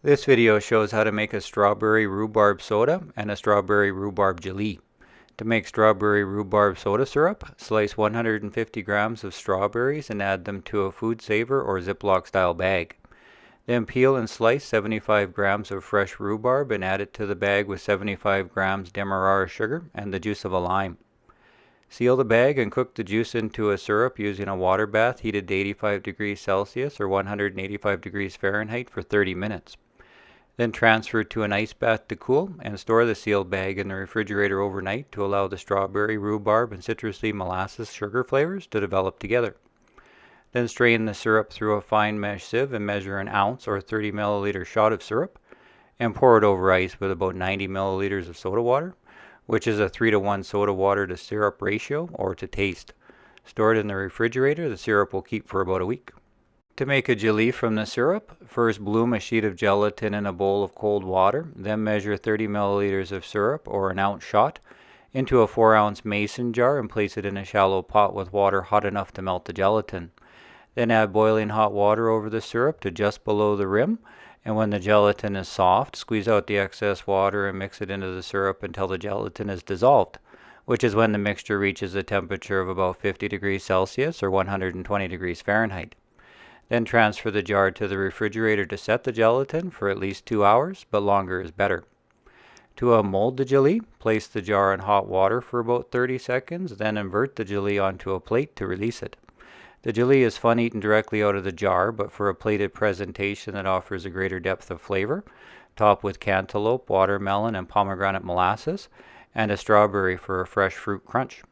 This video shows how to make a strawberry rhubarb soda and a strawberry rhubarb gelee. To make strawberry rhubarb soda syrup, slice 150 grams of strawberries and add them to a food saver or Ziploc style bag. Then peel and slice 75 grams of fresh rhubarb and add it to the bag with 75 grams demerara sugar and the juice of a lime. Seal the bag and cook the juice into a syrup using a water bath heated to 85 degrees Celsius or 185 degrees Fahrenheit for 30 minutes. Then transfer to an ice bath to cool and store the sealed bag in the refrigerator overnight to allow the strawberry, rhubarb, and citrusy molasses sugar flavors to develop together. Then strain the syrup through a fine mesh sieve and measure an ounce or 30 milliliter shot of syrup and pour it over ice with about 90 milliliters of soda water, which is a 3-to-1 soda water to syrup ratio or to taste. Store it in the refrigerator. The syrup will keep for about a week. To make a gelee from the syrup, first bloom a sheet of gelatin in a bowl of cold water, then measure 30 milliliters of syrup or an ounce shot into a 4-ounce mason jar and place it in a shallow pot with water hot enough to melt the gelatin. Then add boiling hot water over the syrup to just below the rim, and when the gelatin is soft, squeeze out the excess water and mix it into the syrup until the gelatin is dissolved, which is when the mixture reaches a temperature of about 50 degrees Celsius or 120 degrees Fahrenheit. Then transfer the jar to the refrigerator to set the gelatin for at least 2 hours, but longer is better. To mold the gelee, place the jar in hot water for about 30 seconds, then invert the gelee onto a plate to release it. The gelee is fun eaten directly out of the jar, but for a plated presentation that offers a greater depth of flavor, top with cantaloupe, watermelon, and pomegranate molasses, and a strawberry for a fresh fruit crunch.